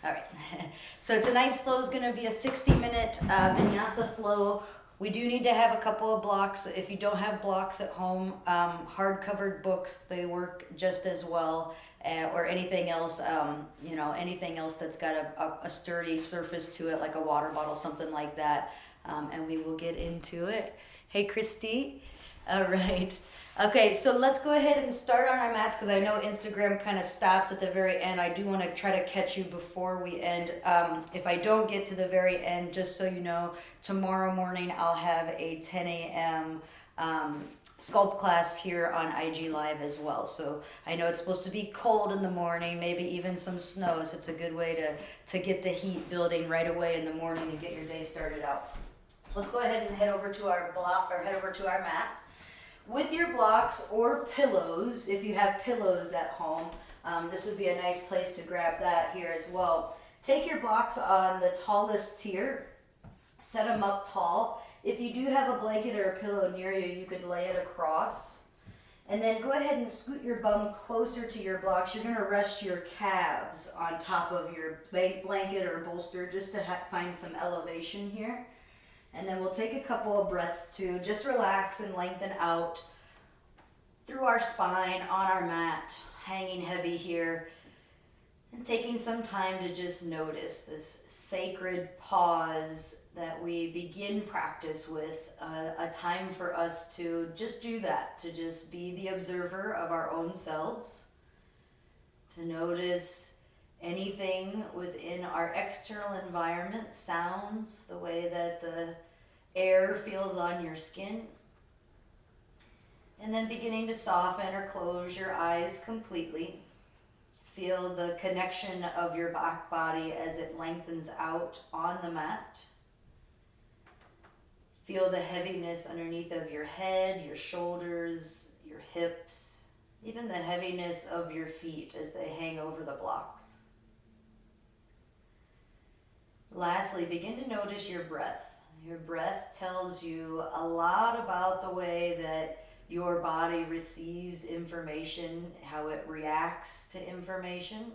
All right. So tonight's flow is going to be a 60-minute Vinyasa flow. We do need to have a couple of blocks. If you don't have blocks at home, hard-covered books, they work just as well, or anything else, anything else that's got a sturdy surface to it, like a water bottle, something like that. And we will get into it. Hey, Christy. All right. Okay, so let's go ahead and start on our mats because I know Instagram kind of stops at the very end. I do want to try to catch you before we end. If I don't get to the very end, just so you know, tomorrow morning I'll have a 10 a.m. Sculpt class here on IG Live as well. So I know it's supposed to be cold in the morning, maybe even some snow, so it's a good way to get the heat building right away in the morning and get your day started out. So let's go ahead and head over to our mats. With your blocks or pillows, if you have pillows at home, this would be a nice place to grab that here as well. Take your blocks on the tallest tier, set them up tall. If you do have a blanket or a pillow near you, you could lay it across. And then go ahead and scoot your bum closer to your blocks. You're going to rest your calves on top of your blanket or bolster just to find some elevation here. And then we'll take a couple of breaths to just relax and lengthen out through our spine on our mat, hanging heavy here, and taking some time to just notice this sacred pause that we begin practice with, a time for us to just do that, to just be the observer of our own selves, to notice anything within our external environment, sounds, the way that the air feels on your skin. And then beginning to soften or close your eyes completely. Feel the connection of your back body as it lengthens out on the mat. Feel the heaviness underneath of your head, your shoulders, your hips, even the heaviness of your feet as they hang over the blocks. Lastly, begin to notice your breath. Your breath tells you a lot about the way that your body receives information, how it reacts to information.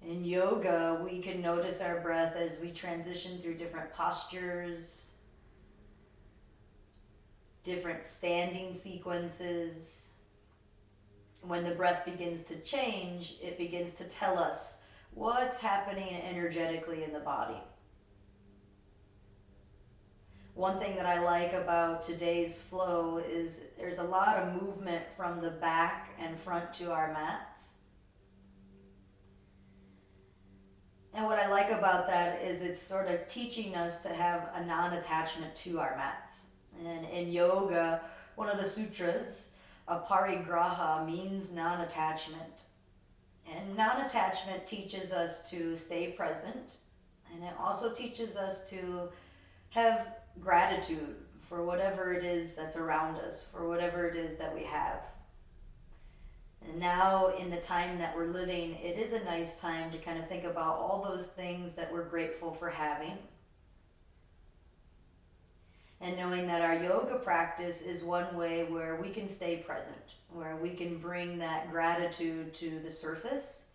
In yoga, we can notice our breath as we transition through different postures, different standing sequences. When the breath begins to change, it begins to tell us what's happening energetically in the body. One thing that I like about today's flow is there's a lot of movement from the back and front to our mats. And what I like about that is it's sort of teaching us to have a non-attachment to our mats. And in yoga, one of the sutras, aparigraha, means non-attachment. And non-attachment teaches us to stay present, and it also teaches us to have gratitude for whatever it is that's around us, for whatever it is that we have. And now, in the time that we're living, it is a nice time to kind of think about all those things that we're grateful for having. And knowing that our yoga practice is one way where we can stay present, where we can bring that gratitude to the surface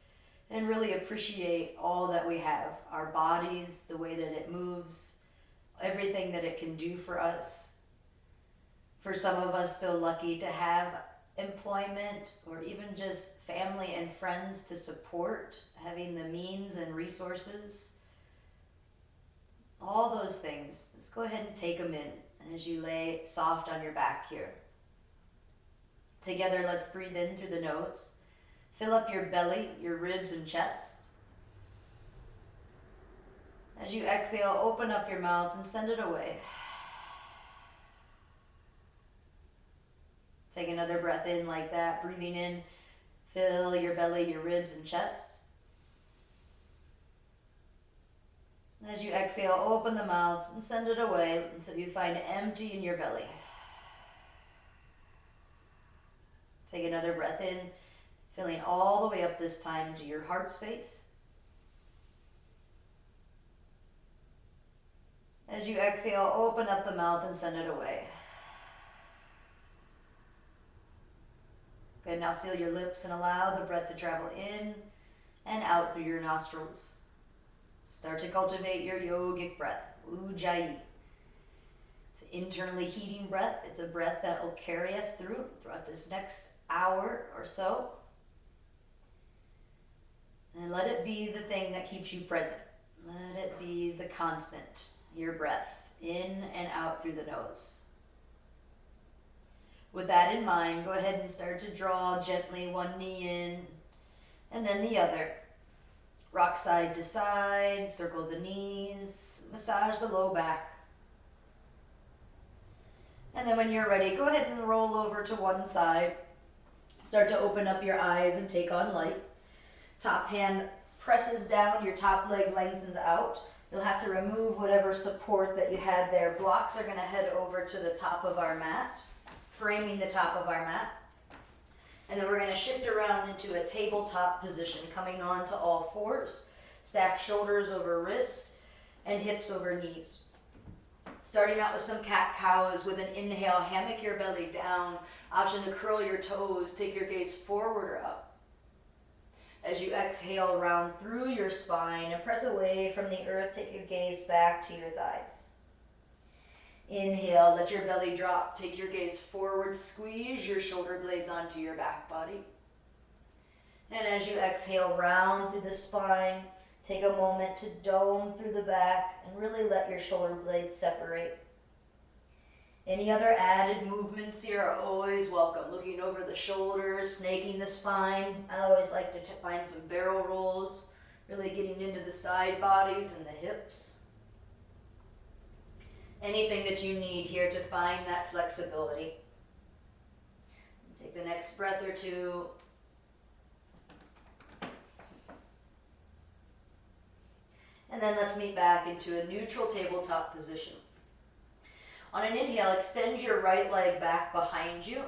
and really appreciate all that we have. Our bodies, the way that it moves, everything that it can do for us. For some of us still lucky to have employment or even just family and friends to support, having the means and resources. All those things, let's go ahead and take them in as you lay soft on your back here. Together, let's breathe in through the nose. Fill up your belly, your ribs and chest. As you exhale, open up your mouth and send it away. Take another breath in like that, breathing in. Fill your belly, your ribs and chest. As you exhale, open the mouth and send it away until you find empty in your belly. Take another breath in, filling all the way up this time to your heart space. As you exhale, open up the mouth and send it away. Good, now seal your lips and allow the breath to travel in and out through your nostrils. Start to cultivate your yogic breath, Ujjayi. It's an internally heating breath. It's a breath that will carry us throughout this next hour or so. And let it be the thing that keeps you present. Let it be the constant, your breath, in and out through the nose. With that in mind, go ahead and start to draw gently one knee in and then the other. Rock side to side, circle the knees, massage the low back. And then when you're ready, go ahead and roll over to one side. Start to open up your eyes and take on light. Top hand presses down, your top leg lengthens out. You'll have to remove whatever support that you had there. Blocks are going to head over to the top of our mat, framing the top of our mat. And then we're going to shift around into a tabletop position, coming on to all fours. Stack shoulders over wrist and hips over knees. Starting out with some cat-cows. With an inhale, hammock your belly down. Option to curl your toes. Take your gaze forward or up. As you exhale, round through your spine and press away from the earth. Take your gaze back to your thighs. Inhale, let your belly drop. Take your gaze forward, squeeze your shoulder blades onto your back body. And as you exhale, round through the spine, take a moment to dome through the back and really let your shoulder blades separate. Any other added movements here are always welcome. Looking over the shoulders, snaking the spine. I always like to find some barrel rolls, really getting into the side bodies and the hips. Anything that you need here to find that flexibility. Take the next breath or two. And then let's meet back into a neutral tabletop position. On an inhale, extend your right leg back behind you.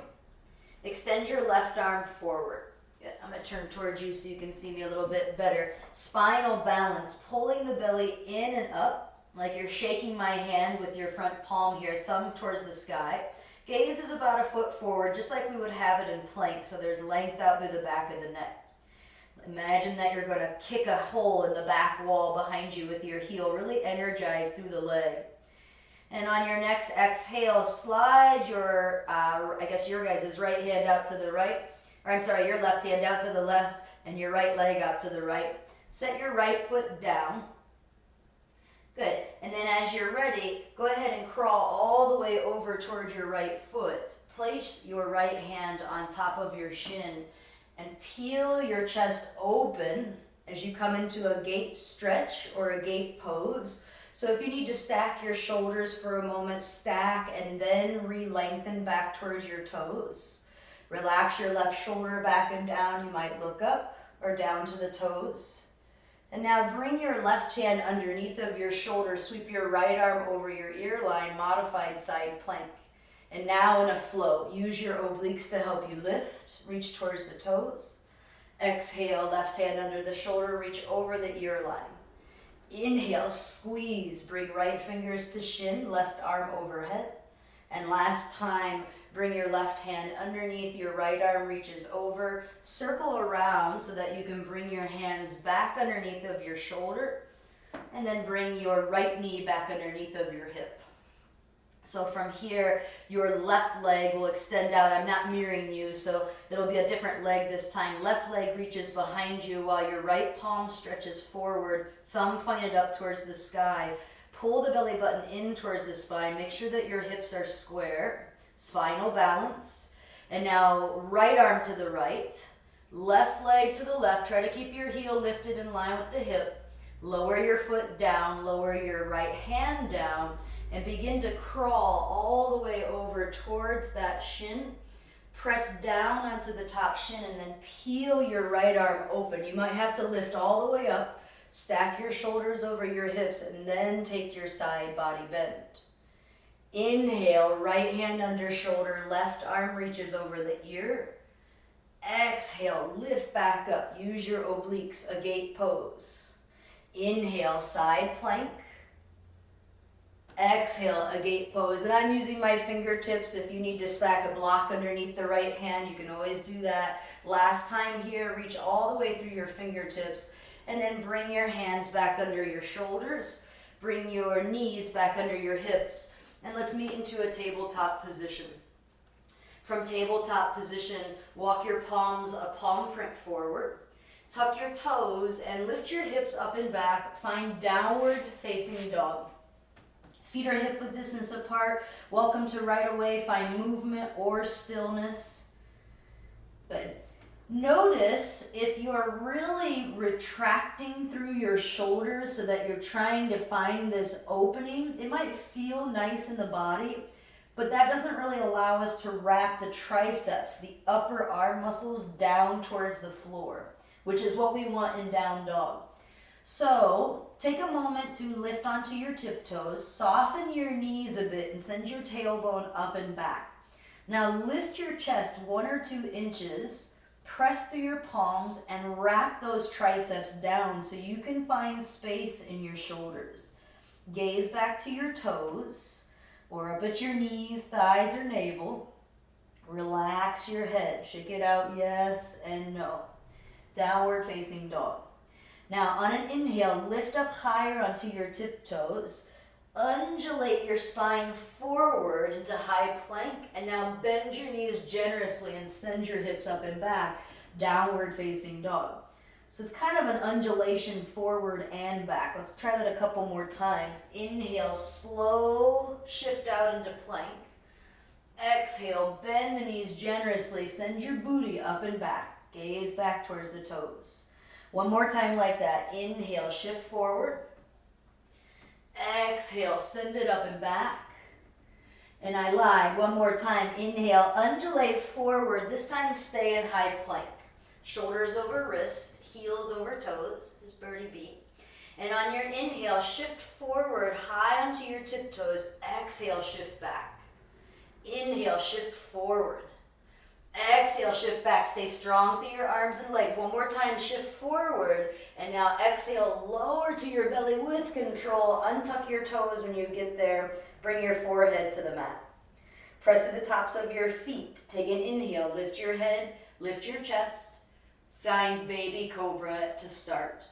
Extend your left arm forward. I'm going to turn towards you so you can see me a little bit better. Spinal balance, pulling the belly in and up. Like you're shaking my hand with your front palm here, thumb towards the sky. Gaze is about a foot forward, just like we would have it in plank, so there's length out through the back of the neck. Imagine that you're going to kick a hole in the back wall behind you with your heel, really energized through the leg. And on your next exhale, slide your, your guys' right hand out to the right, your left hand out to the left, and your right leg out to the right. Set your right foot down. Good. And then as you're ready, go ahead and crawl all the way over towards your right foot. Place your right hand on top of your shin and peel your chest open as you come into a gate stretch or a gate pose. So if you need to stack your shoulders for a moment, stack and then re-lengthen back towards your toes. Relax your left shoulder back and down. You might look up or down to the toes. And now bring your left hand underneath of your shoulder, sweep your right arm over your ear line, modified side plank. And now in a flow, use your obliques to help you lift, reach towards the toes. Exhale, left hand under the shoulder, reach over the ear line. Inhale, squeeze, bring right fingers to shin, left arm overhead. And last time, bring your left hand underneath, your right arm reaches over, circle around so that you can bring your hands back underneath of your shoulder, and then bring your right knee back underneath of your hip. So from here, your left leg will extend out. I'm not mirroring you, so it'll be a different leg this time. Left leg reaches behind you while your right palm stretches forward, thumb pointed up towards the sky. Pull the belly button in towards the spine. Make sure that your hips are square. Spinal balance. And now right arm to the right, left leg to the left. Try to keep your heel lifted in line with the hip. Lower your foot down, lower your right hand down, and begin to crawl all the way over towards that shin. Press down onto the top shin and then peel your right arm open. You might have to lift all the way up, stack your shoulders over your hips, and then take your side body bend. Inhale, right hand under shoulder, left arm reaches over the ear. Exhale, lift back up. Use your obliques, a gate pose. Inhale, side plank. Exhale, a gate pose. And I'm using my fingertips. If you need to stack a block underneath the right hand, you can always do that. Last time here, reach all the way through your fingertips. And then bring your hands back under your shoulders. Bring your knees back under your hips. And let's meet into a tabletop position. From tabletop position, walk your palms a palm print forward. Tuck your toes and lift your hips up and back. Find downward facing dog. Feet are hip width distance apart. Welcome to right away. Find movement or stillness. Good. Notice if you are really retracting through your shoulders so that you're trying to find this opening. It might feel nice in the body, but that doesn't really allow us to wrap the triceps, the upper arm muscles, down towards the floor, which is what we want in down dog. So take a moment to lift onto your tiptoes, soften your knees a bit and send your tailbone up and back. Now lift your chest 1 or 2 inches, press through your palms and wrap those triceps down so you can find space in your shoulders. Gaze back to your toes or up at your knees, thighs, or navel. Relax your head. Shake it out, yes and no. Downward facing dog. Now on an inhale, lift up higher onto your tiptoes. Undulate your spine forward into high plank. And now bend your knees generously and send your hips up and back. Downward facing dog. So it's kind of an undulation forward and back. Let's try that a couple more times. Inhale, slow shift out into plank. Exhale, bend the knees generously. Send your booty up and back. Gaze back towards the toes. One more time like that. Inhale, shift forward. Exhale, send it up and back. And I lied. One more time. Inhale, undulate forward. This time stay in high plank. Shoulders over wrists, heels over toes, as Birdie B. And on your inhale, shift forward, high onto your tiptoes. Exhale, shift back. Inhale, shift forward. Exhale, shift back. Stay strong through your arms and legs. One more time, shift forward. And now exhale, lower to your belly with control. Untuck your toes when you get there. Bring your forehead to the mat. Press to the tops of your feet. Take an inhale. Lift your head. Lift your chest. Find baby cobra to start.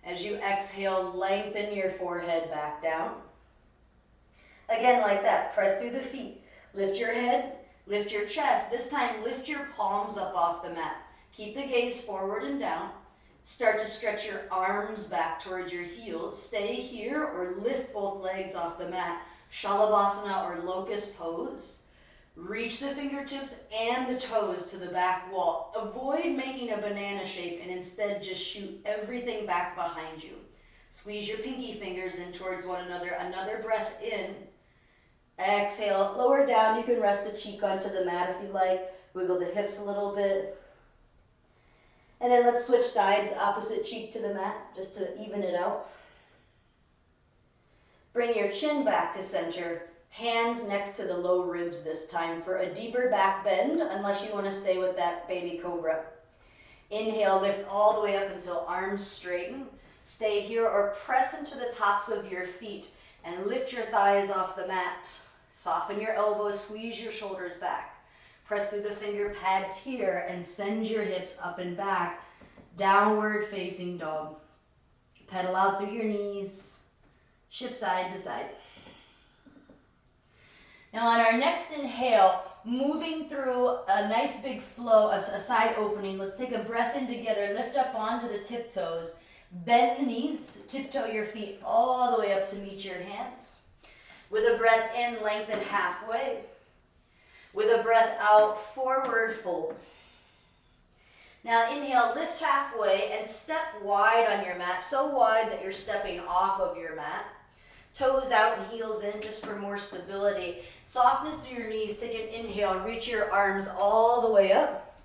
As you exhale, lengthen your forehead back down. Again, like that. Press through the feet. Lift your head. Lift your chest. This time, lift your palms up off the mat. Keep the gaze forward and down. Start to stretch your arms back towards your heels. Stay here or lift both legs off the mat. Shalabhasana or locust pose. Reach the fingertips and the toes to the back wall. Avoid making a banana shape and instead just shoot everything back behind you. Squeeze your pinky fingers in towards one another. Another breath in. Exhale, lower down. You can rest a cheek onto the mat if you like. Wiggle the hips a little bit. And then let's switch sides, opposite cheek to the mat, just to even it out. Bring your chin back to center. Hands next to the low ribs this time for a deeper back bend, unless you want to stay with that baby cobra. Inhale, lift all the way up until arms straighten. Stay here or press into the tops of your feet and lift your thighs off the mat. Soften your elbows, squeeze your shoulders back. Press through the finger pads here and send your hips up and back. Downward facing dog. Pedal out through your knees. Shift side to side. Now on our next inhale, moving through a nice big flow, a side opening. Let's take a breath in together. Lift up onto the tiptoes. Bend the knees. Tiptoe your feet all the way up to meet your hands. With a breath in, lengthen halfway. With a breath out, forward fold. Now inhale, lift halfway and step wide on your mat, so wide that you're stepping off of your mat. Toes out and heels in just for more stability. Softness through your knees. Take an inhale and reach your arms all the way up.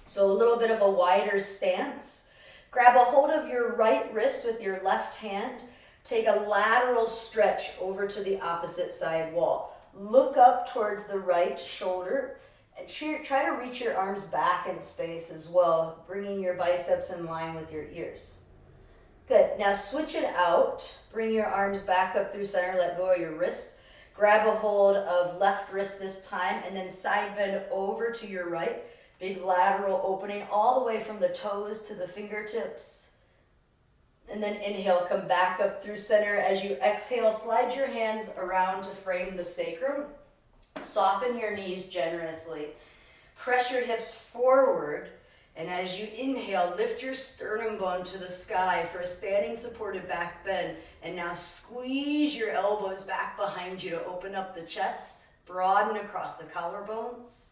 So a little bit of a wider stance. Grab a hold of your right wrist with your left hand. Take a lateral stretch over to the opposite side wall. Look up towards the right shoulder and try to reach your arms back in space as well, bringing your biceps in line with your ears. Good. Now switch it out. Bring your arms back up through center. Let go of your wrist. Grab a hold of left wrist this time, and then side bend over to your right. Big lateral opening all the way from the toes to the fingertips. And then inhale, come back up through center. As you exhale, slide your hands around to frame the sacrum. Soften your knees generously. Press your hips forward. And as you inhale, lift your sternum bone to the sky for a standing supported back bend. And now squeeze your elbows back behind you to open up the chest. Broaden across the collarbones.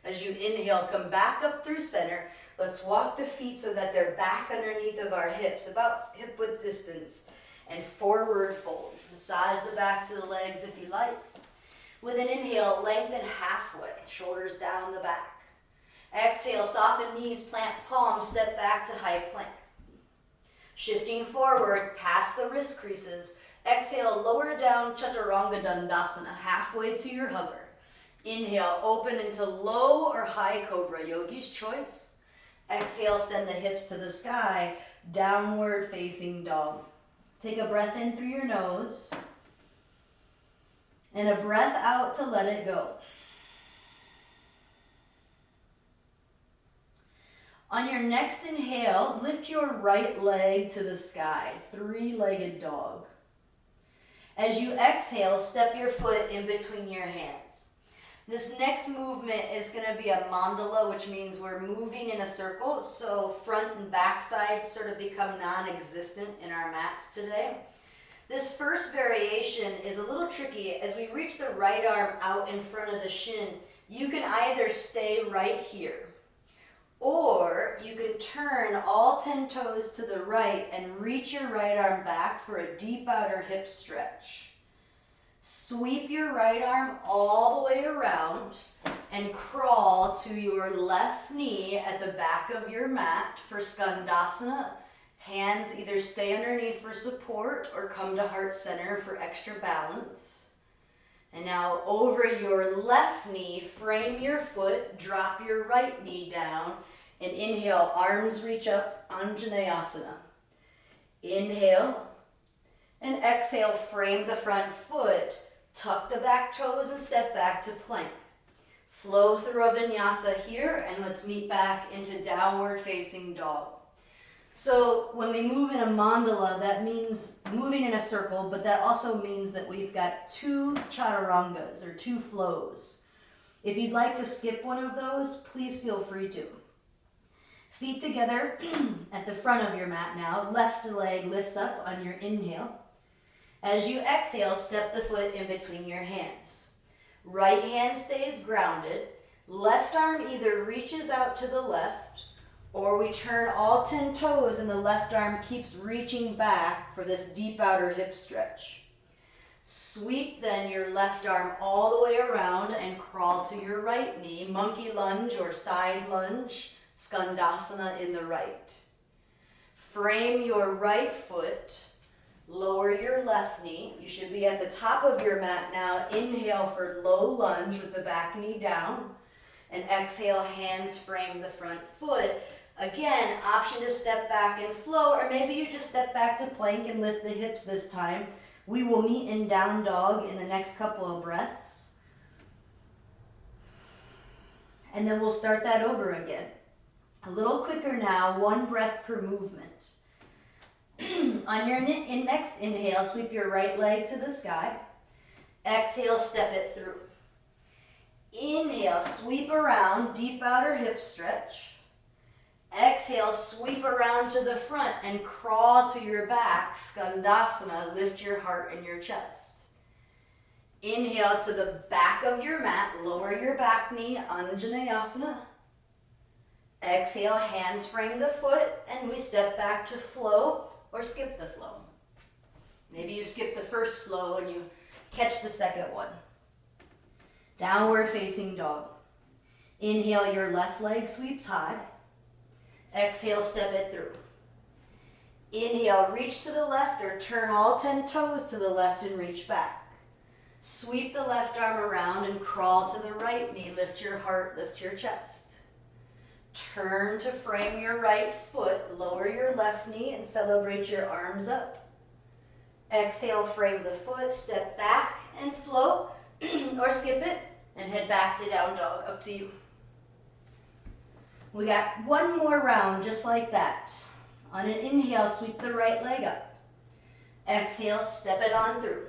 As you inhale, come back up through center. Let's walk the feet so that they're back underneath of our hips, about hip width distance. And forward fold. Massage the backs of the legs if you like. With an inhale, lengthen halfway, shoulders down the back. Exhale, soften knees, plant palms, step back to high plank. Shifting forward, past the wrist creases. Exhale, lower down, Chaturanga Dandasana, halfway to your hover. Inhale, open into low or high cobra, yogi's choice. Exhale, send the hips to the sky, downward facing dog. Take a breath in through your nose, and a breath out to let it go. On your next inhale, lift your right leg to the sky, three-legged dog. As you exhale, step your foot in between your hands. This next movement is going to be a mandala, which means we're moving in a circle, so front and back side sort of become non-existent in our mats today. This first variation is a little tricky. As we reach the right arm out in front of the shin, you can either stay right here, or you can turn all 10 toes to the right and reach your right arm back for a deep outer hip stretch. Sweep your right arm all the way around and crawl to your left knee at the back of your mat for Skandasana. Hands either stay underneath for support or come to heart center for extra balance. And now over your left knee, frame your foot, drop your right knee down, and inhale, arms reach up, Anjaneyasana. Inhale, and exhale, frame the front foot, tuck the back toes and step back to plank. Flow through a vinyasa here, and let's meet back into downward facing dog. So when we move in a mandala, that means moving in a circle, but that also means that we've got two chaturangas, or two flows. If you'd like to skip one of those, please feel free to. Feet together at the front of your mat now. Left leg lifts up on your inhale. As you exhale, step the foot in between your hands. Right hand stays grounded. Left arm either reaches out to the left, or we turn all 10 toes and the left arm keeps reaching back for this deep outer hip stretch. Sweep then your left arm all the way around and crawl to your right knee. Monkey lunge or side lunge. Skandasana in the right. Frame your right foot, lower your left knee. You should be at the top of your mat now. Inhale for low lunge with the back knee down, and exhale, hands frame the front foot. Again, option to step back and flow, or maybe you just step back to plank and lift the hips this time. We will meet in down dog in the next couple of breaths. And then we'll start that over again. A little quicker now, one breath per movement. On your next inhale, sweep your right leg to the sky. Exhale, step it through. Inhale, sweep around, deep outer hip stretch. Exhale, sweep around to the front and crawl to your back, Skandasana, lift your heart and your chest. Inhale to the back of your mat, lower your back knee, Anjaneyasana. Exhale, hands frame the foot, and we step back to flow or skip the flow. Maybe you skip the first flow and you catch the second one. Downward facing dog. Inhale, your left leg sweeps high. Exhale, step it through. Inhale, reach to the left or turn all 10 toes to the left and reach back. Sweep the left arm around and crawl to the right knee. Lift your heart, lift your chest. Turn to frame your right foot, lower your left knee and celebrate your arms up. Exhale, frame the foot, step back and flow, or skip it and head back to down dog, up to you. We got one more round just like that. On an inhale, sweep the right leg up. Exhale, step it on through.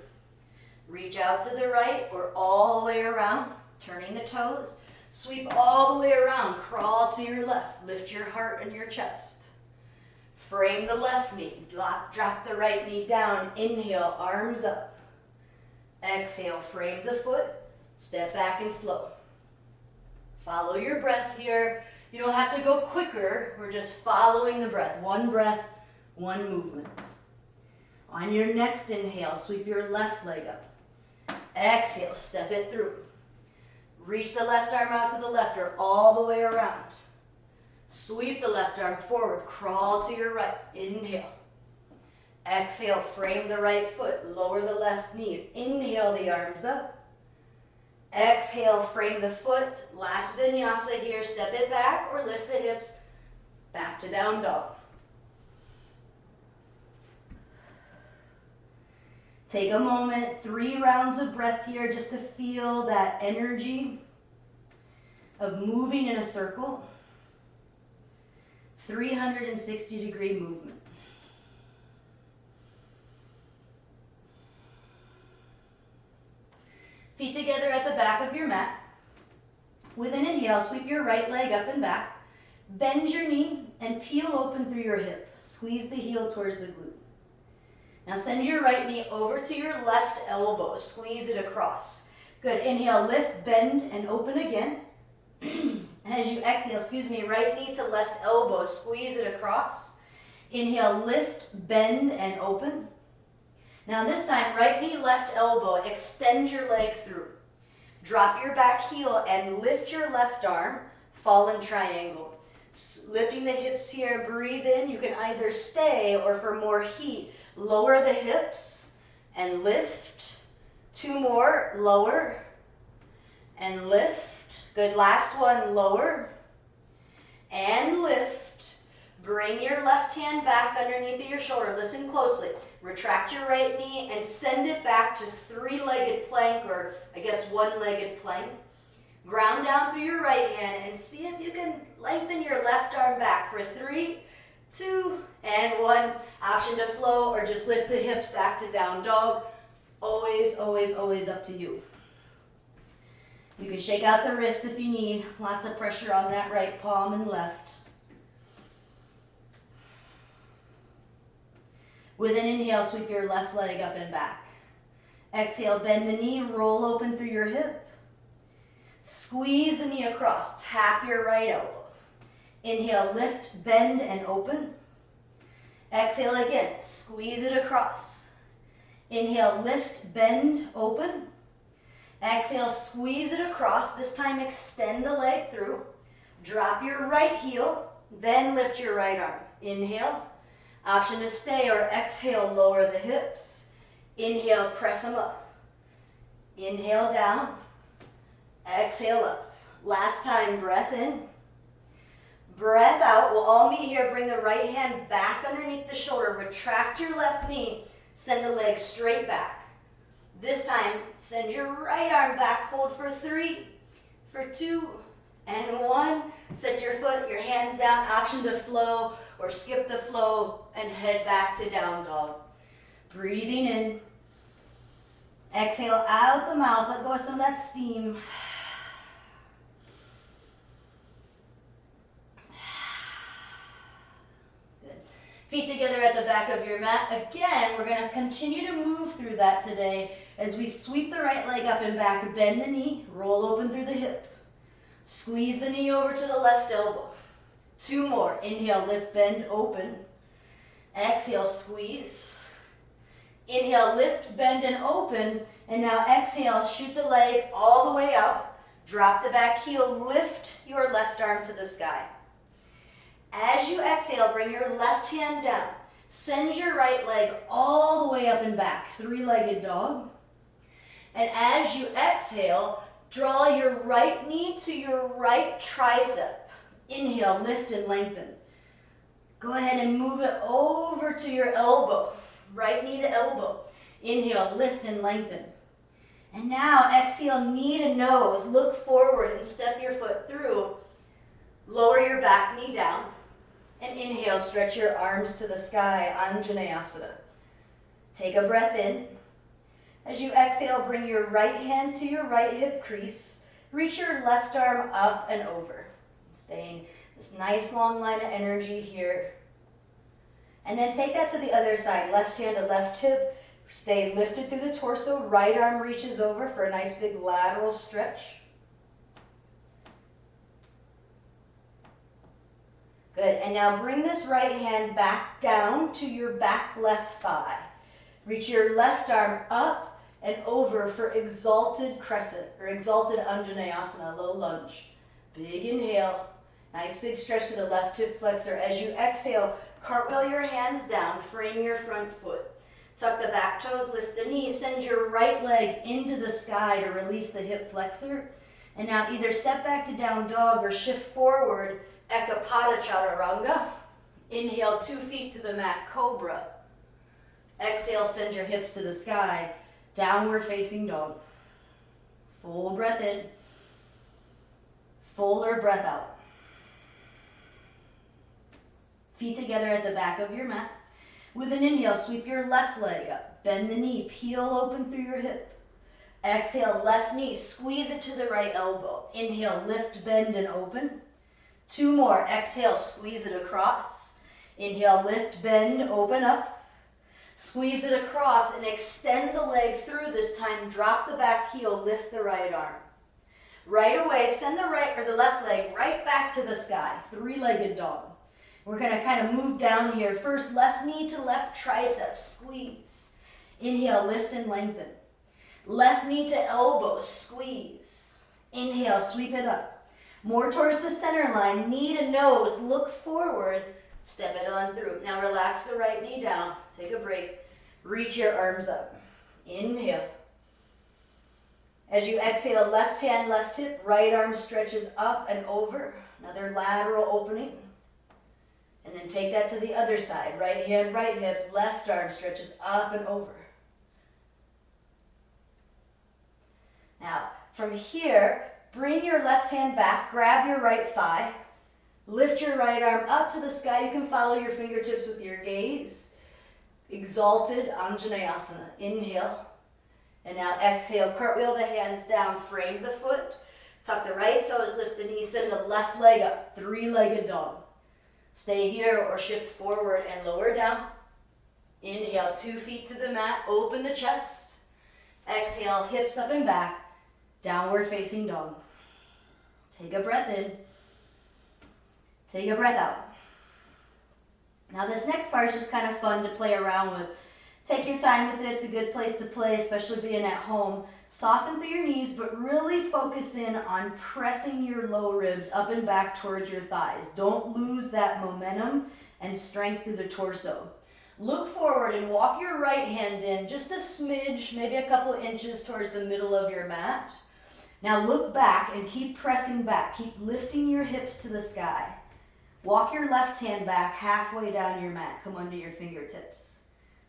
Reach out to the right or all the way around, turning the toes. Sweep all the way around, crawl to your left. Lift your heart and your chest. Frame the left knee, drop the right knee down. Inhale, arms up. Exhale, frame the foot, step back and flow. Follow your breath here. You don't have to go quicker, we're just following the breath. One breath, one movement. On your next inhale, sweep your left leg up. Exhale, step it through. Reach the left arm out to the left or all the way around. Sweep the left arm forward, crawl to your right. Inhale. Exhale, frame the right foot, lower the left knee. Inhale the arms up. Exhale, frame the foot. Last vinyasa here, step it back or lift the hips back to down dog. Take a moment, 3 rounds of breath here just to feel that energy of moving in a circle. 360-degree movement. Feet together at the back of your mat. With an inhale, sweep your right leg up and back. Bend your knee and peel open through your hip. Squeeze the heel towards the glute. Now send your right knee over to your left elbow. Squeeze it across. Good. Inhale, lift, bend, and open again. As you exhale, right knee to left elbow. Squeeze it across. Inhale, lift, bend, and open. Now this time, right knee, left elbow. Extend your leg through. Drop your back heel and lift your left arm. Fallen triangle. Lifting the hips here. Breathe in. You can either stay or for more heat, lower the hips and lift. 2 more, lower and lift. Good, last one, lower and lift. Bring your left hand back underneath your shoulder. Listen closely. Retract your right knee and send it back to 3-legged plank, or I guess 1-legged plank. Ground down through your right hand and see if you can lengthen your left arm back for 3, 2, and 1. Option to flow or just lift the hips back to down dog. Always, always, always up to you. You can shake out the wrists if you need. Lots of pressure on that right palm and left. With an inhale, sweep your left leg up and back. Exhale, bend the knee, roll open through your hip. Squeeze the knee across, tap your right elbow. Inhale, lift, bend, and open. Exhale again, squeeze it across. Inhale, lift, bend, open. Exhale, squeeze it across. This time extend the leg through. Drop your right heel, then lift your right arm. Inhale. Option to stay or exhale, lower the hips. Inhale, press them up. Inhale down. Exhale up. Last time, breath in. Breath out. We'll all meet here. Bring the right hand back underneath the shoulder. Retract your left knee. Send the leg straight back. This time, send your right arm back. Hold for 3, for 2, and 1. Set your foot, your hands down. Option to flow or skip the flow and head back to down dog. Breathing in. Exhale out the mouth. Let go of some of that steam. Feet together at the back of your mat. Again, we're going to continue to move through that today as we sweep the right leg up and back, bend the knee, roll open through the hip. Squeeze the knee over to the left elbow. 2 more. Inhale, lift, bend, open. Exhale, squeeze. Inhale, lift, bend, and open. And now exhale, shoot the leg all the way out. Drop the back heel, lift your left arm to the sky. As you exhale, bring your left hand down. Send your right leg all the way up and back, 3-legged dog. And as you exhale, draw your right knee to your right tricep. Inhale, lift and lengthen. Go ahead and move it over to your elbow. Right knee to elbow. Inhale, lift and lengthen. And now exhale, knee to nose. Look forward and step your foot through. Lower your back knee down. And inhale, stretch your arms to the sky, Anjaneyasana. Take a breath in. As you exhale, bring your right hand to your right hip crease. Reach your left arm up and over. Staying this nice long line of energy here. And then take that to the other side. Left hand to left hip. Stay lifted through the torso. Right arm reaches over for a nice big lateral stretch. Good. And now bring this right hand back down to your back left thigh. Reach your left arm up and over for exalted crescent or exalted Anjaneyasana, low lunge. Big inhale. Nice big stretch to the left hip flexor. As you exhale, cartwheel your hands down, frame your front foot. Tuck the back toes, lift the knee, send your right leg into the sky to release the hip flexor. And now either step back to down dog or shift forward, Eka Pada Chaturanga. Inhale, 2 feet to the mat, cobra. Exhale, send your hips to the sky, downward facing dog. Full breath in, fuller breath out. Feet together at the back of your mat. With an inhale, sweep your left leg up. Bend the knee, peel open through your hip. Exhale, left knee, squeeze it to the right elbow. Inhale, lift, bend, and open. 2 more. Exhale, squeeze it across. Inhale, lift, bend, open up. Squeeze it across and extend the leg through this time. Drop the back heel, lift the right arm. Right away, send the right or the left leg right back to the sky. 3-legged dog. We're going to kind of move down here. First, left knee to left tricep, squeeze. Inhale, lift and lengthen. Left knee to elbow, squeeze. Inhale, sweep it up. More towards the center line, knee to nose, look forward, step it on through. Now relax the right knee down, take a break, reach your arms up. Inhale. As you exhale, left hand, left hip, right arm stretches up and over. Another lateral opening. And then take that to the other side. Right hand, right hip, left arm stretches up and over. Now, from here, bring your left hand back, grab your right thigh, lift your right arm up to the sky. You can follow your fingertips with your gaze. Exalted Anjaneyasana. Inhale. And now exhale, cartwheel the hands down, frame the foot. Tuck the right toes, lift the knee, send the left leg up. 3-legged dog. Stay here or shift forward and lower down. Inhale, 2 feet to the mat, open the chest. Exhale, hips up and back, downward facing dog. Take a breath in. Take a breath out. Now this next part is just kind of fun to play around with. Take your time with it. It's a good place to play, especially being at home. Soften through your knees, but really focus in on pressing your low ribs up and back towards your thighs. Don't lose that momentum and strength through the torso. Look forward and walk your right hand in just a smidge, maybe a couple inches towards the middle of your mat. Now look back and keep pressing back. Keep lifting your hips to the sky. Walk your left hand back halfway down your mat. Come under your fingertips.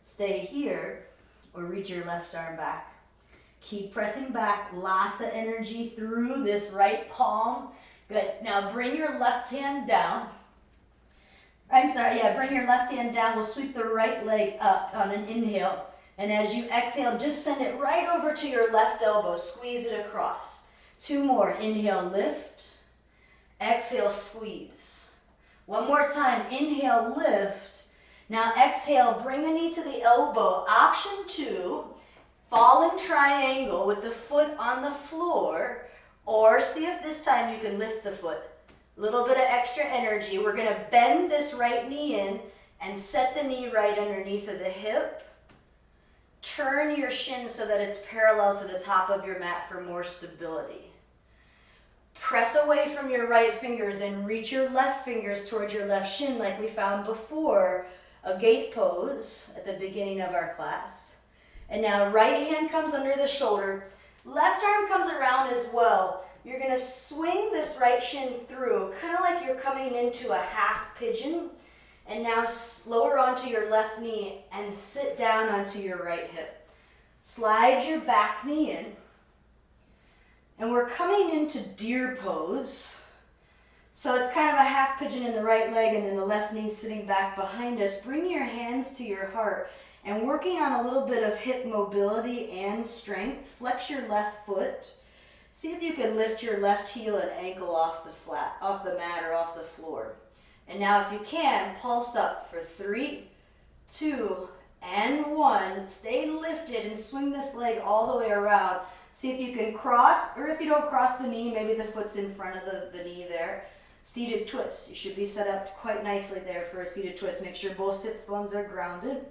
Stay here or reach your left arm back. Keep pressing back, lots of energy through this right palm. Good. Now bring your left hand down. Bring your left hand down. We'll sweep the right leg up on an inhale. And as you exhale, just send it right over to your left elbow. Squeeze it across. 2 more. Inhale, lift. Exhale, squeeze. 1 more time. Inhale, lift. Now exhale, bring the knee to the elbow. Option 2. Fallen triangle with the foot on the floor, or see if this time you can lift the foot. A little bit of extra energy. We're going to bend this right knee in and set the knee right underneath of the hip. Turn your shin so that it's parallel to the top of your mat for more stability. Press away from your right fingers and reach your left fingers towards your left shin like we found before, a gate pose at the beginning of our class. And now right hand comes under the shoulder. Left arm comes around as well. You're going to swing this right shin through, kind of like you're coming into a half pigeon. And now lower onto your left knee and sit down onto your right hip. Slide your back knee in. And we're coming into deer pose. So it's kind of a half pigeon in the right leg and then the left knee sitting back behind us. Bring your hands to your heart and working on a little bit of hip mobility and strength. Flex your left foot. See if you can lift your left heel and ankle off the mat or off the floor. And now if you can, pulse up for 3, 2, and 1. Stay lifted and swing this leg all the way around. See if you can cross, or if you don't cross the knee, maybe the foot's in front of the knee there. Seated twist. You should be set up quite nicely there for a seated twist. Make sure both sits bones are grounded.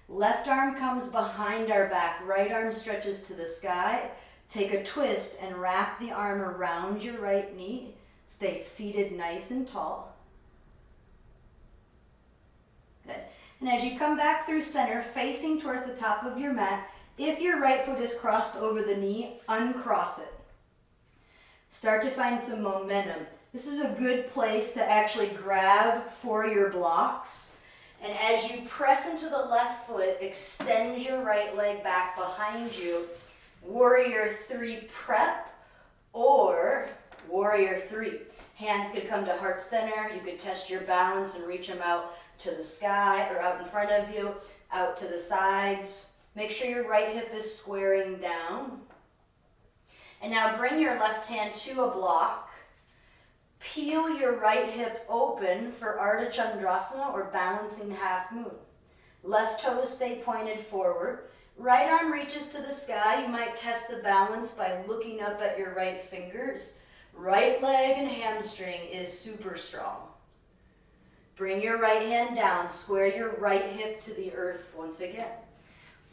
Left arm comes behind our back. Right arm stretches to the sky. Take a twist and wrap the arm around your right knee. Stay seated nice and tall. Good. And as you come back through center, facing towards the top of your mat, if your right foot is crossed over the knee, uncross it. Start to find some momentum. This is a good place to actually grab for your blocks. And as you press into the left foot, extend your right leg back behind you. Warrior 3 prep or Warrior 3. Hands could come to heart center. You could test your balance and reach them out to the sky or out in front of you, out to the sides. Make sure your right hip is squaring down. And now bring your left hand to a block. Peel your right hip open for Ardha Chandrasana or balancing half moon. Left toes stay pointed forward. Right arm reaches to the sky. You might test the balance by looking up at your right fingers. Right leg and hamstring is super strong. Bring your right hand down. Square your right hip to the earth once again.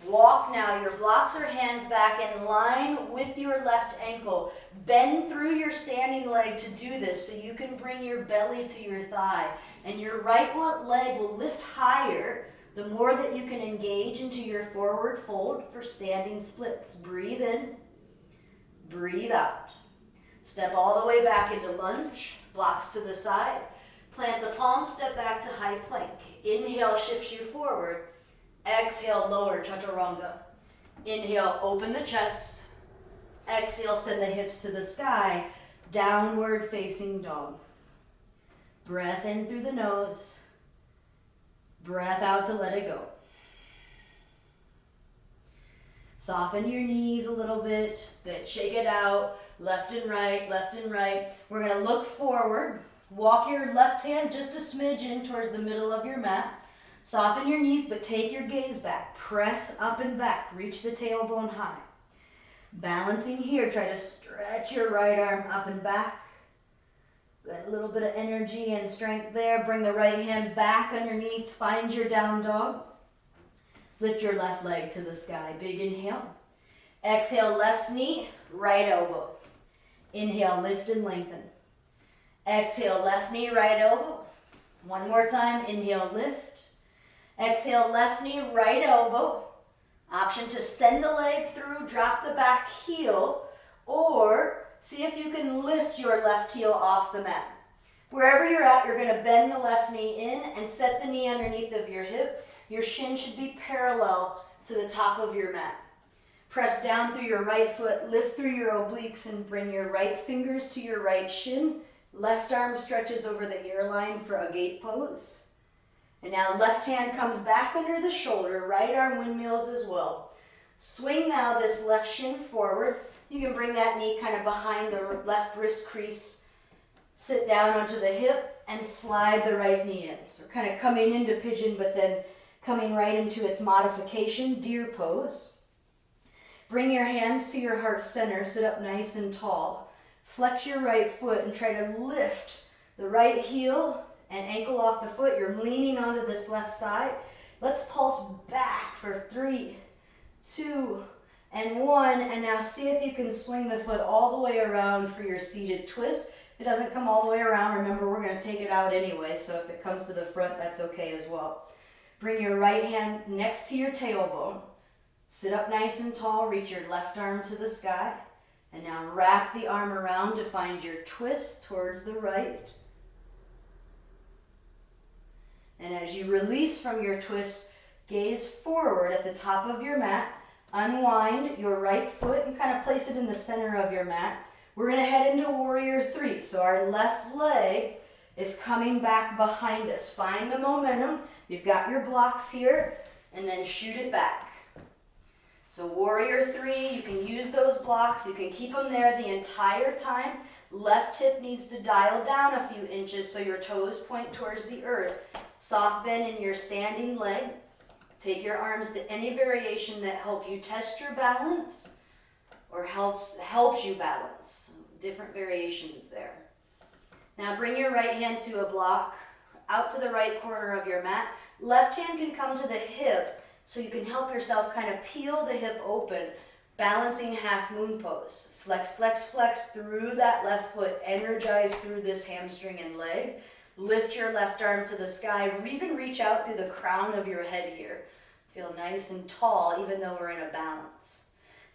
Walk now. Your blocks or hands back in line with your left ankle. Bend through your standing leg to do this so you can bring your belly to your thigh. And your right leg will lift higher the more that you can engage into your forward fold for standing splits. Breathe in. Breathe out. Step all the way back into lunge. Blocks to the side. Plant the palm, step back to high plank. Inhale shifts you forward. Exhale, lower chaturanga. Inhale, open the chest. Exhale, send the hips to the sky. Downward facing dog. Breath in through the nose. Breath out to let it go. Soften your knees a little bit. Then shake it out. Left and right, left and right. We're going to look forward. Walk your left hand just a smidge in towards the middle of your mat. Soften your knees, but take your gaze back. Press up and back. Reach the tailbone high. Balancing here, try to stretch your right arm up and back. Got a little bit of energy and strength there. Bring the right hand back underneath. Find your down dog. Lift your left leg to the sky. Big inhale. Exhale, left knee, right elbow. Inhale, lift and lengthen. Exhale, left knee, right elbow. One more time. Inhale, lift. Exhale, left knee, right elbow. Option to send the leg through, drop the back heel, or see if you can lift your left heel off the mat. Wherever you're at, you're going to bend the left knee in and set the knee underneath of your hip. Your shin should be parallel to the top of your mat. Press down through your right foot, lift through your obliques, and bring your right fingers to your right shin. Left arm stretches over the ear line for a gate pose. And now left hand comes back under the shoulder, right arm windmills as well. Swing now this left shin forward. You can bring that knee kind of behind the left wrist crease. Sit down onto the hip and slide the right knee in. So kind of coming into pigeon, but then coming right into its modification, deer pose. Bring your hands to your heart center. Sit up nice and tall. Flex your right foot and try to lift the right heel and ankle off the foot. You're leaning onto this left side. Let's pulse back for 3, 2, and 1. And now see if you can swing the foot all the way around for your seated twist. If it doesn't come all the way around, remember we're going to take it out anyway. So if it comes to the front, that's okay as well. Bring your right hand next to your tailbone. Sit up nice and tall. Reach your left arm to the sky. And now wrap the arm around to find your twist towards the right. And as you release from your twist, gaze forward at the top of your mat. Unwind your right foot and kind of place it in the center of your mat. We're going to head into Warrior 3. So our left leg is coming back behind us. Find the momentum. You've got your blocks here, and then shoot it back. So Warrior 3, you can use those blocks. You can keep them there the entire time. Left hip needs to dial down a few inches so your toes point towards the earth. Soft bend in your standing leg. Take your arms to any variation that help you test your balance or helps you balance. Different variations there. Now bring your right hand to a block, out to the right corner of your mat. Left hand can come to the hip so you can help yourself kind of peel the hip open, balancing half moon pose. Flex, flex, flex through that left foot. Energize through this hamstring and leg. Lift your left arm to the sky. Even reach out through the crown of your head here. Feel nice and tall even though we're in a balance.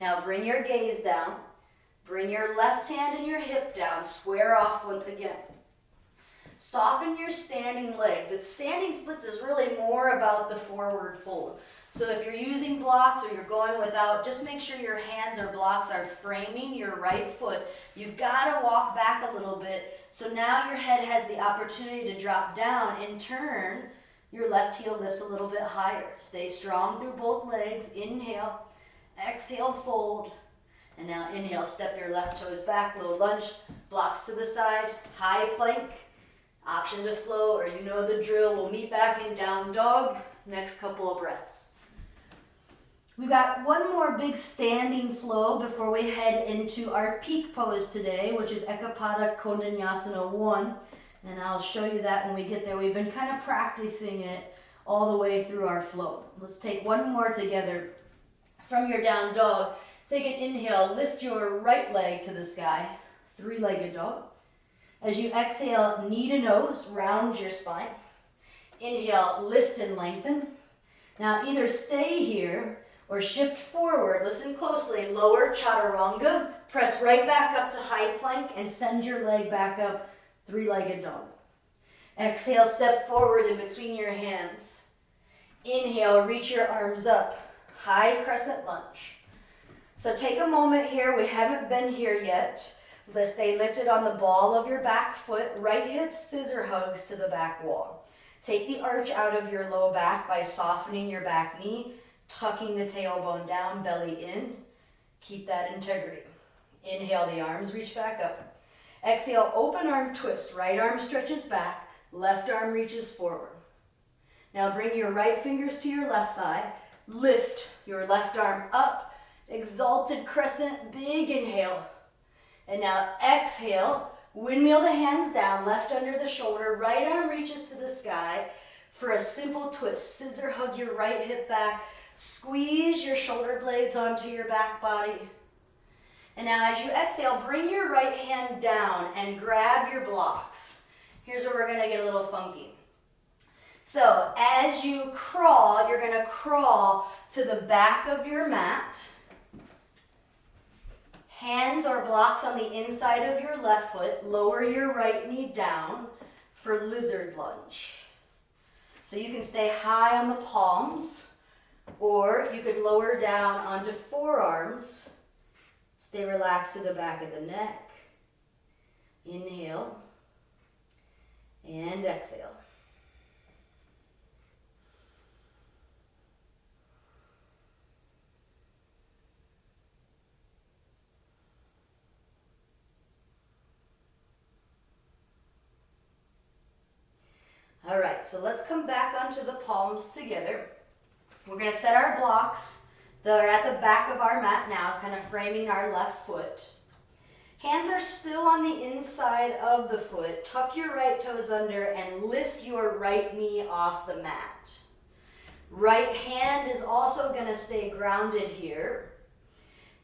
Now bring your gaze down. Bring your left hand and your hip down. Square off once again. Soften your standing leg. The standing splits is really more about the forward fold. So if you're using blocks or you're going without, just make sure your hands or blocks are framing your right foot. You've got to walk back a little bit. So now your head has the opportunity to drop down. In turn, your left heel lifts a little bit higher. Stay strong through both legs. Inhale. Exhale, fold. And now inhale, step your left toes back, low lunge, blocks to the side, high plank, option to flow, or you know the drill. We'll meet back in down dog, next couple of breaths. We've got one more big standing flow before we head into our peak pose today, which is Eka Pada Koundinyasana 1. And I'll show you that when we get there. We've been kind of practicing it all the way through our flow. Let's take one more together. From your down dog, take an inhale, lift your right leg to the sky, three-legged dog. As you exhale, knee to nose, round your spine. Inhale, lift and lengthen. Now either stay here or shift forward. Listen closely. Lower chaturanga, press right back up to high plank and send your leg back up, three-legged dog. Exhale, step forward in between your hands. Inhale, reach your arms up. High crescent lunge. So take a moment here. We haven't been here yet. Let's stay lifted on the ball of your back foot. Right hip scissor hugs to the back wall. Take the arch out of your low back by softening your back knee, tucking the tailbone down, belly in. Keep that integrity. Inhale, the arms reach back up. Exhale, open arm twist. Right arm stretches back. Left arm reaches forward. Now bring your right fingers to your left thigh. Lift your left arm up, exalted crescent, big inhale. And now exhale, windmill the hands down, left under the shoulder, right arm reaches to the sky for a simple twist. Scissor hug your right hip back, squeeze your shoulder blades onto your back body. And now as you exhale, bring your right hand down and grab your blocks. Here's where we're gonna get a little funky. So as you crawl, you're going to crawl to the back of your mat. Hands or blocks on the inside of your left foot. Lower your right knee down for lizard lunge. So you can stay high on the palms, or you could lower down onto forearms. Stay relaxed to the back of the neck. Inhale and exhale. All right, so let's come back onto the palms together. We're going to set our blocks that are at the back of our mat now, kind of framing our left foot. Hands are still on the inside of the foot. Tuck your right toes under and lift your right knee off the mat. Right hand is also going to stay grounded here.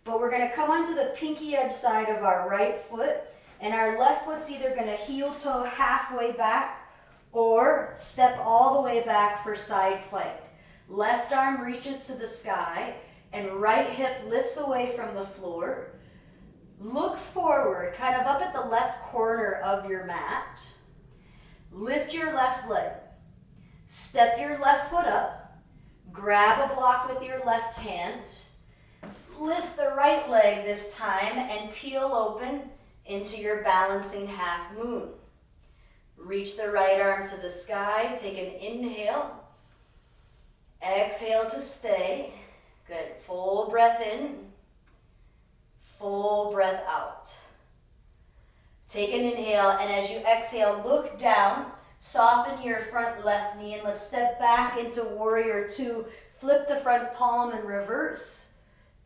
But we're going to come onto the pinky edge side of our right foot, and our left foot's either going to heel toe halfway back or step all the way back for side plank. Left arm reaches to the sky and right hip lifts away from the floor. Look forward, kind of up at the left corner of your mat. Lift your left leg. Step your left foot up. Grab a block with your left hand. Lift the right leg this time and peel open into your balancing half moon. Reach the right arm to the sky. Take an inhale. Exhale to stay. Good. Full breath in. Full breath out. Take an inhale, and as you exhale, look down. Soften your front left knee, and let's step back into warrior two. Flip the front palm and reverse.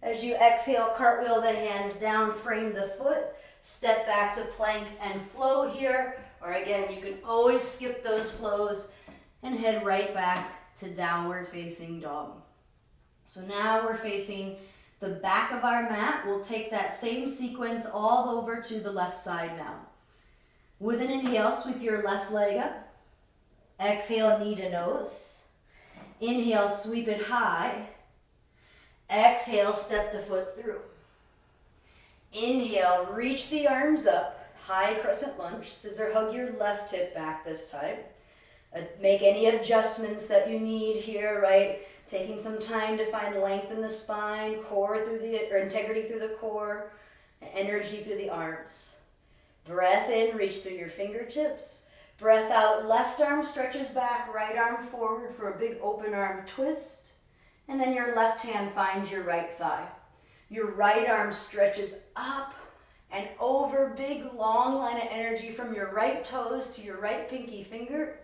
As you exhale, cartwheel the hands down, frame the foot. Step back to plank and flow here. Or again, you can always skip those flows and head right back to downward facing dog. So now we're facing the back of our mat. We'll take that same sequence all over to the left side now. With an inhale, sweep your left leg up. Exhale, knee to nose. Inhale, sweep it high. Exhale, step the foot through. Inhale, reach the arms up. High crescent lunge. Scissor hug your left hip back this time. Make any adjustments that you need here, right? Taking some time to find length in the spine, integrity through the core, energy through the arms. Breath in, reach through your fingertips. Breath out, left arm stretches back, right arm forward for a big open arm twist. And then your left hand finds your right thigh. Your right arm stretches up and over, big long line of energy from your right toes to your right pinky finger.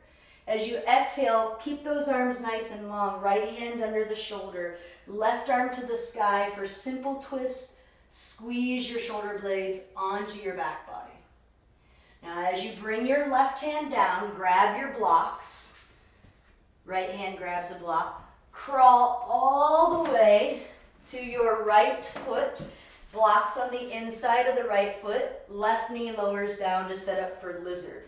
As you exhale, keep those arms nice and long. Right hand under the shoulder. Left arm to the sky for simple twist. Squeeze your shoulder blades onto your back body. Now as you bring your left hand down, grab your blocks. Right hand grabs a block. Crawl all the way to your right foot. Blocks on the inside of the right foot. Left knee lowers down to set up for lizard.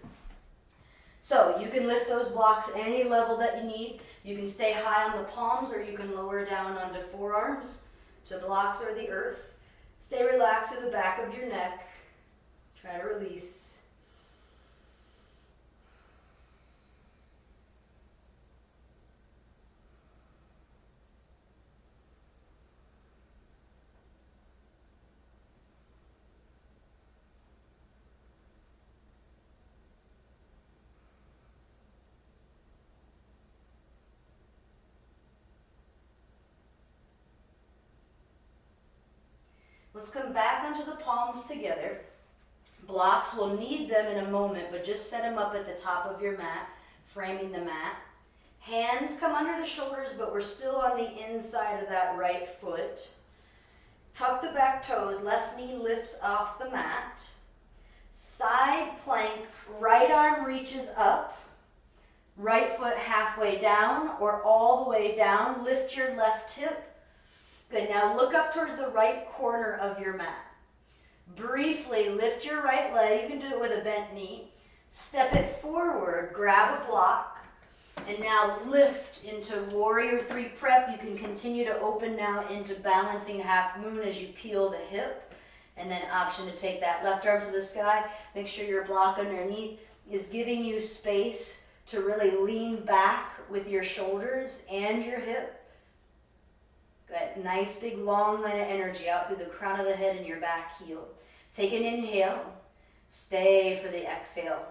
So you can lift those blocks any level that you need. You can stay high on the palms or you can lower down onto forearms to blocks or the earth. Stay relaxed through the back of your neck. Try to release. Let's come back onto the palms together. Blocks, we'll need them in a moment, but just set them up at the top of your mat, framing the mat. Hands come under the shoulders, but we're still on the inside of that right foot. Tuck the back toes, left knee lifts off the mat. Side plank, right arm reaches up. Right foot halfway down or all the way down. Lift your left hip. Good, now look up towards the right corner of your mat. Briefly lift your right leg. You can do it with a bent knee. Step it forward, grab a block, and now lift into warrior three prep. You can continue to open now into balancing half moon as you peel the hip. And then option to take that left arm to the sky. Make sure your block underneath is giving you space to really lean back with your shoulders and your hip. Good. Nice big long line of energy out through the crown of the head and your back heel. Take an inhale. Stay for the exhale.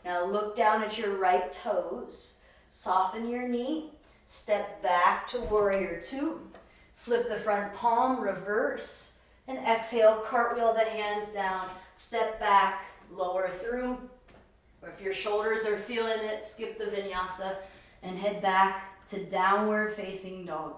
Now look down at your right toes. Soften your knee. Step back to warrior two. Flip the front palm, reverse. And exhale, cartwheel the hands down. Step back, lower through. Or if your shoulders are feeling it, skip the vinyasa and head back to downward facing dog.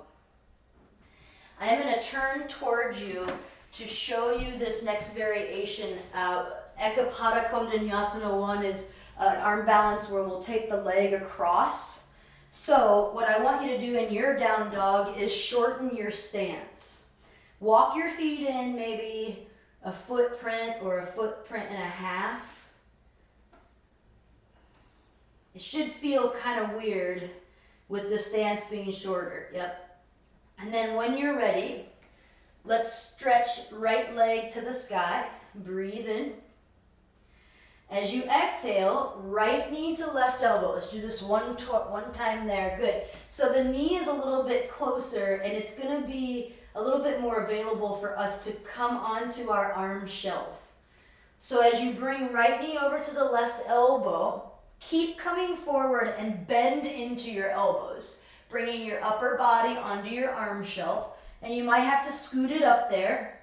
I am going to turn towards you to show you this next variation. Eka Pada Koundinyasana 1 is an arm balance where we'll take the leg across. So what I want you to do in your down dog is shorten your stance. Walk your feet in maybe a footprint or a footprint and a half. It should feel kind of weird with the stance being shorter. Yep. And then when you're ready, Let's stretch right leg to the sky. Breathe in. As you exhale, right knee to left elbow. Let's do this one time there. Good. So the knee is a little bit closer, and it's going to be a little bit more available for us to come onto our arm shelf. So as you bring right knee over to the left elbow, keep coming forward and bend into your elbows, bringing your upper body onto your arm shelf. And you might have to scoot it up there.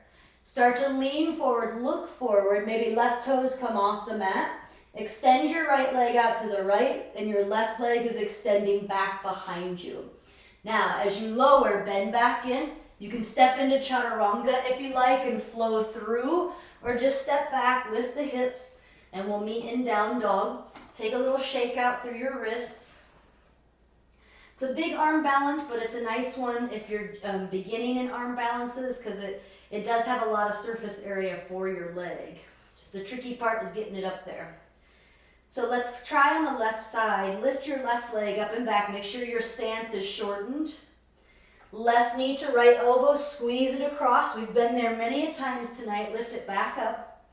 Start to lean forward, look forward, maybe left toes come off the mat. Extend your right leg out to the right, and your left leg is extending back behind you. Now, as you lower, bend back in. You can step into chaturanga if you like and flow through, or just step back, lift the hips, and we'll meet in down dog. Take a little shake out through your wrists. It's a big arm balance, but it's a nice one if you're beginning in arm balances, because it does have a lot of surface area for your leg. Just the tricky part is getting it up there. So let's try on the left side. Lift your left leg up and back. Make sure your stance is shortened. Left knee to right elbow, squeeze it across. We've been there many a times tonight. Lift it back up.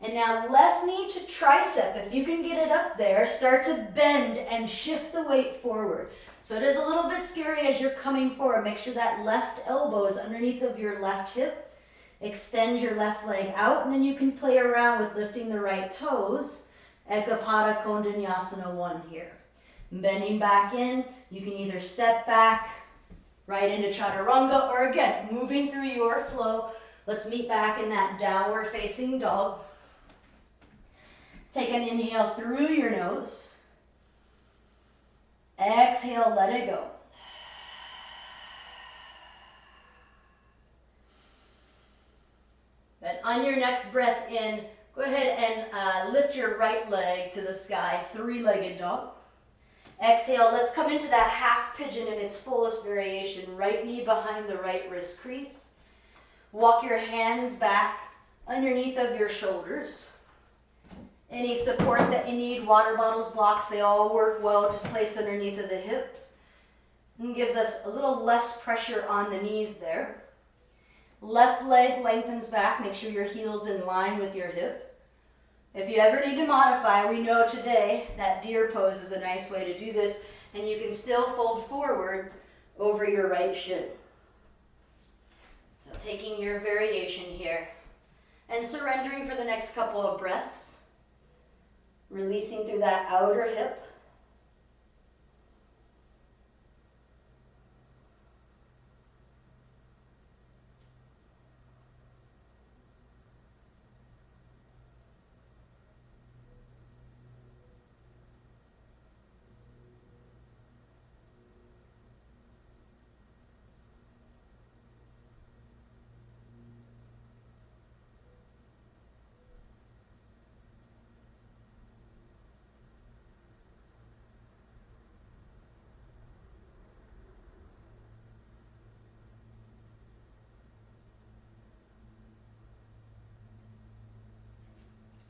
And now left knee to tricep. If you can get it up there, start to bend and shift the weight forward. So it is a little bit scary as you're coming forward. Make sure that left elbow is underneath of your left hip. Extend your left leg out, and then you can play around with lifting the right toes. Eka Pada Koundinyasana 1 here. Bending back in, you can either step back right into chaturanga, or again, moving through your flow. Let's meet back in that downward facing dog. Take an inhale through your nose. Exhale, let it go. Then on your next breath in, go ahead and lift your right leg to the sky, three-legged dog. Exhale, let's come into that half pigeon in its fullest variation. Right knee behind the right wrist crease. Walk your hands back underneath of your shoulders. Any support that you need, water bottles, blocks, they all work well to place underneath of the hips. And gives us a little less pressure on the knees there. Left leg lengthens back. Make sure your heel's in line with your hip. If you ever need to modify, we know today that deer pose is a nice way to do this, and you can still fold forward over your right shin. So taking your variation here and surrendering for the next couple of breaths. Releasing through that outer hip.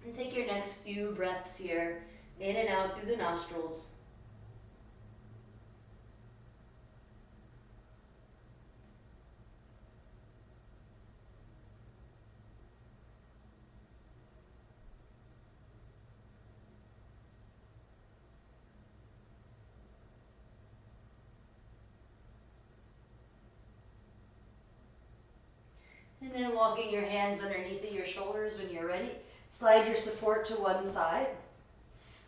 And take your next few breaths here, in and out through the nostrils. And then walking your hands underneath of your shoulders when you're ready. Slide your support to one side.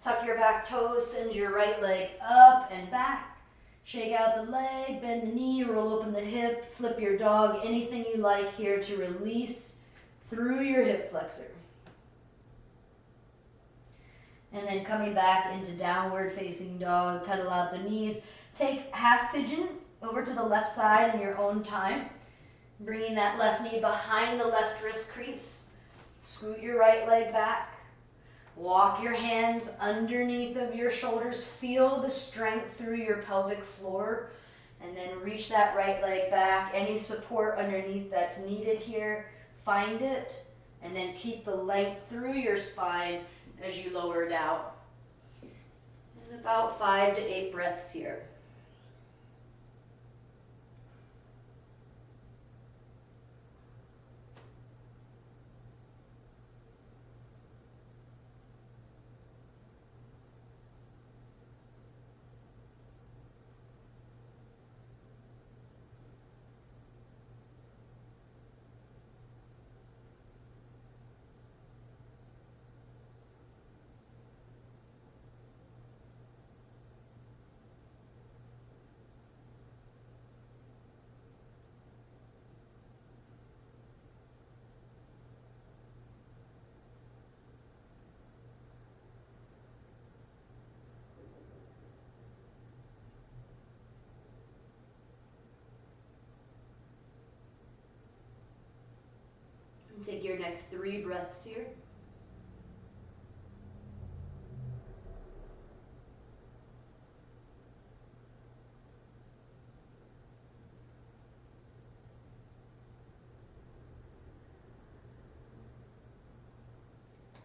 Tuck your back toes, send your right leg up and back. Shake out the leg, bend the knee, roll open the hip, flip your dog, anything you like here to release through your hip flexor. And then coming back into downward facing dog, pedal out the knees. Take half pigeon over to the left side in your own time. Bringing that left knee behind the left wrist crease. Scoot your right leg back. Walk your hands underneath of your shoulders. Feel the strength through your pelvic floor. And then reach that right leg back. Any support underneath that's needed here, find it. And then keep the length through your spine as you lower down. And about 5 to 8 breaths here. . Take your next 3 breaths here.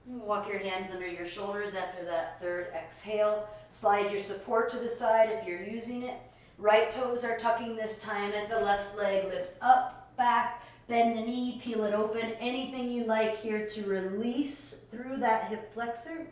Walk your hands under your shoulders after that 3rd exhale. Slide your support to the side if you're using it. Right toes are tucking this time as the left leg lifts up, back, bend the knee, peel it open. Anything you like here to release through that hip flexor.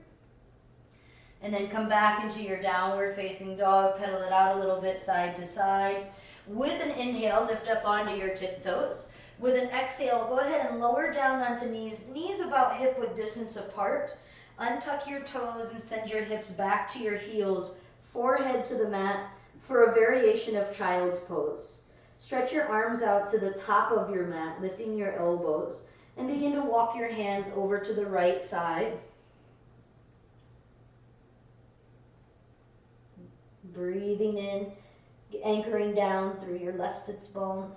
And then come back into your downward facing dog. Pedal it out a little bit side to side. With an inhale, lift up onto your tiptoes. With an exhale, go ahead and lower down onto knees. Knees about hip width distance apart. Untuck your toes and send your hips back to your heels, forehead to the mat for a variation of child's pose. Stretch your arms out to the top of your mat, lifting your elbows, and begin to walk your hands over to the right side. Breathing in, anchoring down through your left sits bone.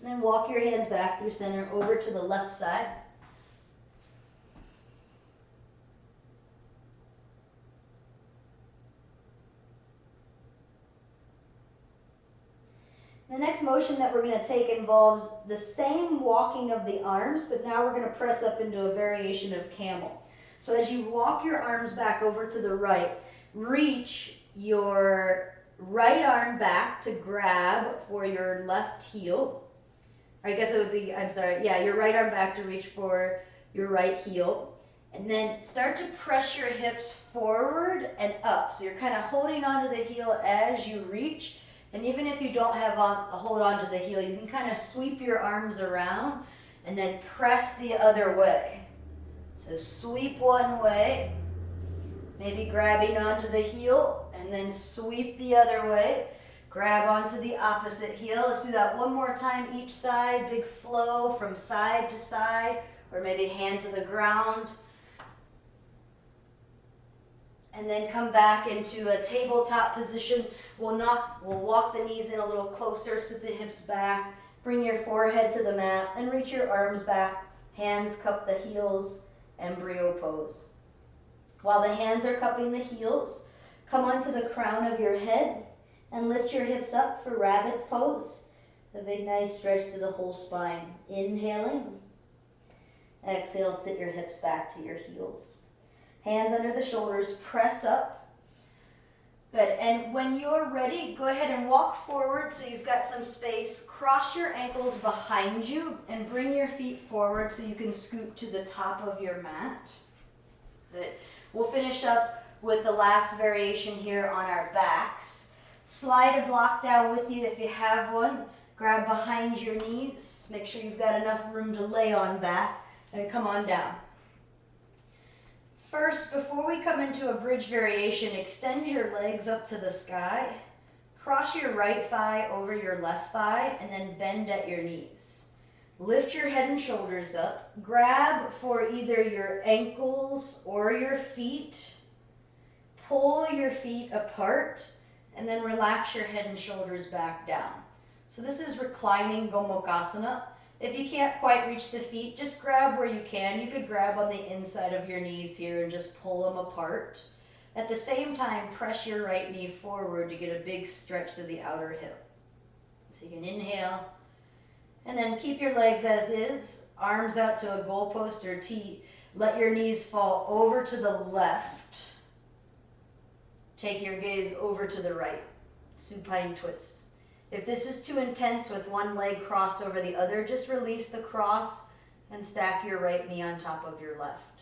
And then walk your hands back through center over to the left side. The next motion that we're going to take involves the same walking of the arms, but now we're going to press up into a variation of camel. So as you walk your arms back over to the right, reach your right arm back to grab for your left heel. I guess it would be, your right arm back to reach for your right heel. And then start to press your hips forward and up. So you're kind of holding onto the heel as you reach. And even if you don't have a hold onto the heel, you can kind of sweep your arms around and then press the other way. So sweep one way, maybe grabbing onto the heel, and then sweep the other way. Grab onto the opposite heel. Let's do that one more time each side. Big flow from side to side, or maybe hand to the ground. And then come back into a tabletop position. We'll walk the knees in a little closer, sit the hips back, bring your forehead to the mat, and reach your arms back. Hands cup the heels, embryo pose. While the hands are cupping the heels, come onto the crown of your head and lift your hips up for rabbit's pose. A big nice stretch through the whole spine. Inhaling. Exhale, sit your hips back to your heels. Hands under the shoulders, press up. Good, and when you're ready, go ahead and walk forward so you've got some space. Cross your ankles behind you and bring your feet forward so you can scoot to the top of your mat. Good. We'll finish up with the last variation here on our backs. Slide a block down with you if you have one. Grab behind your knees. Make sure you've got enough room to lay on back, and come on down. First, before we come into a bridge variation, extend your legs up to the sky. Cross your right thigh over your left thigh, and then bend at your knees. Lift your head and shoulders up. Grab for either your ankles or your feet. Pull your feet apart, and then relax your head and shoulders back down. So this is reclining Gomukhasana. If you can't quite reach the feet, just grab where you can. You could grab on the inside of your knees here and just pull them apart. At the same time, press your right knee forward to get a big stretch through the outer hip. So you can inhale, and then keep your legs as is. Arms out to a goalpost or tee. Let your knees fall over to the left. Take your gaze over to the right. Supine twist. If this is too intense with one leg crossed over the other, just release the cross and stack your right knee on top of your left.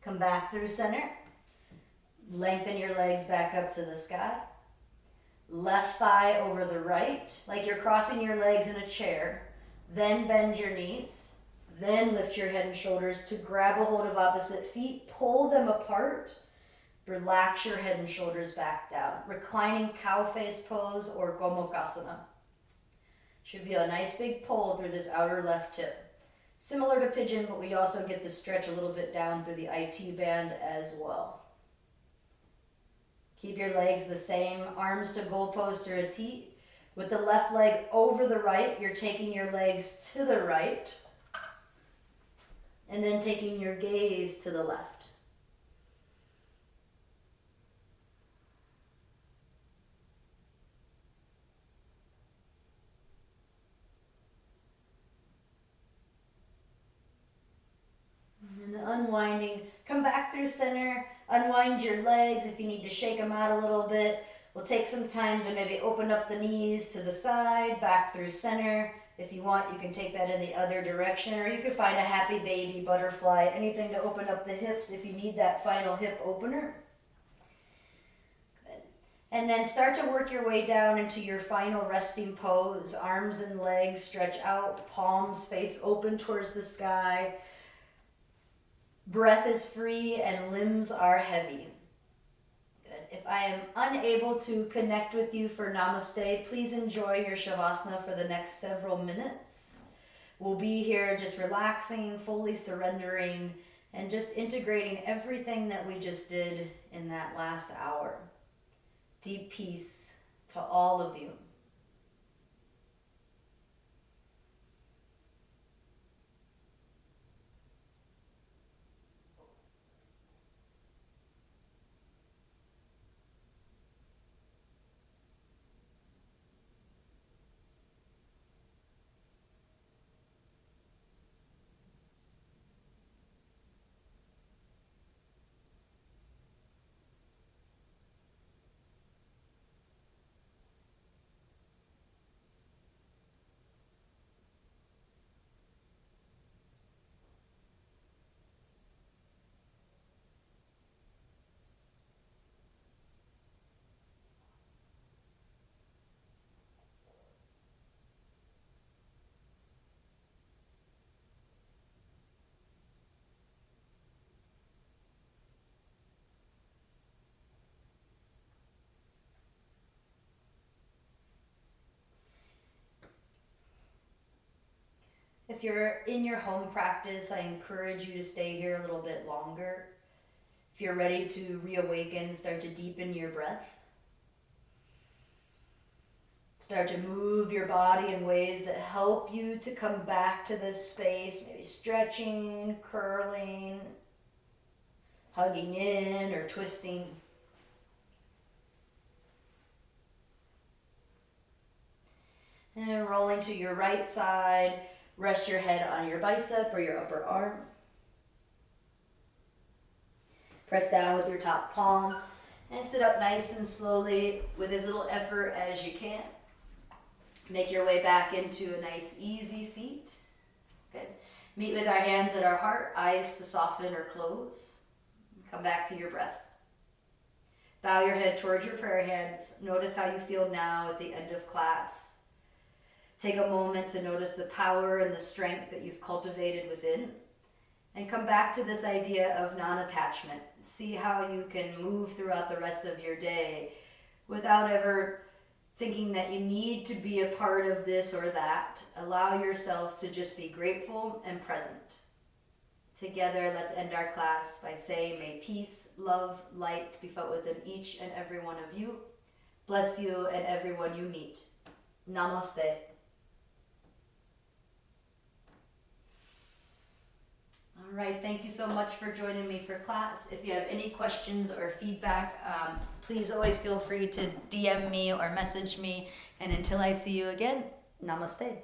Come back through center. Lengthen your legs back up to the sky. Left thigh over the right, like you're crossing your legs in a chair. Then bend your knees. Then lift your head and shoulders to grab a hold of opposite feet. Pull them apart. Relax your head and shoulders back down. Reclining cow face pose or Gomukhasana. Should feel a nice big pull through this outer left hip. Similar to pigeon, but we also get the stretch a little bit down through the IT band as well. Keep your legs the same, arms to goalpost or a T. With the left leg over the right, you're taking your legs to the right, and then taking your gaze to the left. And then unwinding, come back through center, unwind your legs if you need to shake them out a little bit. We'll take some time to maybe open up the knees to the side, back through center. If you want, you can take that in the other direction, or you could find a happy baby, butterfly, anything to open up the hips if you need that final hip opener. Good. And then start to work your way down into your final resting pose. Arms and legs stretch out, palms face open towards the sky. Breath is free and limbs are heavy. If I am unable to connect with you for Namaste, please enjoy your Shavasana for the next several minutes. We'll be here just relaxing, fully surrendering, and just integrating everything that we just did in that last hour. Deep peace to all of you. If you're in your home practice, I encourage you to stay here a little bit longer. If you're ready to reawaken, start to deepen your breath. Start to move your body in ways that help you to come back to this space, maybe stretching, curling, hugging in, or twisting. And rolling to your right side. Rest your head on your bicep or your upper arm. Press down with your top palm and sit up nice and slowly with as little effort as you can. Make your way back into a nice easy seat. Good. Meet with our hands at our heart, eyes to soften or close. Come back to your breath. Bow your head towards your prayer hands. Notice how you feel now at the end of class. Take a moment to notice the power and the strength that you've cultivated within. And come back to this idea of non-attachment. See how you can move throughout the rest of your day without ever thinking that you need to be a part of this or that. Allow yourself to just be grateful and present. Together, let's end our class by saying, may peace, love, light be felt within each and every one of you. Bless you and everyone you meet. Namaste. All right, thank you so much for joining me for class. If you have any questions or feedback, please always feel free to DM me or message me. And until I see you again, namaste.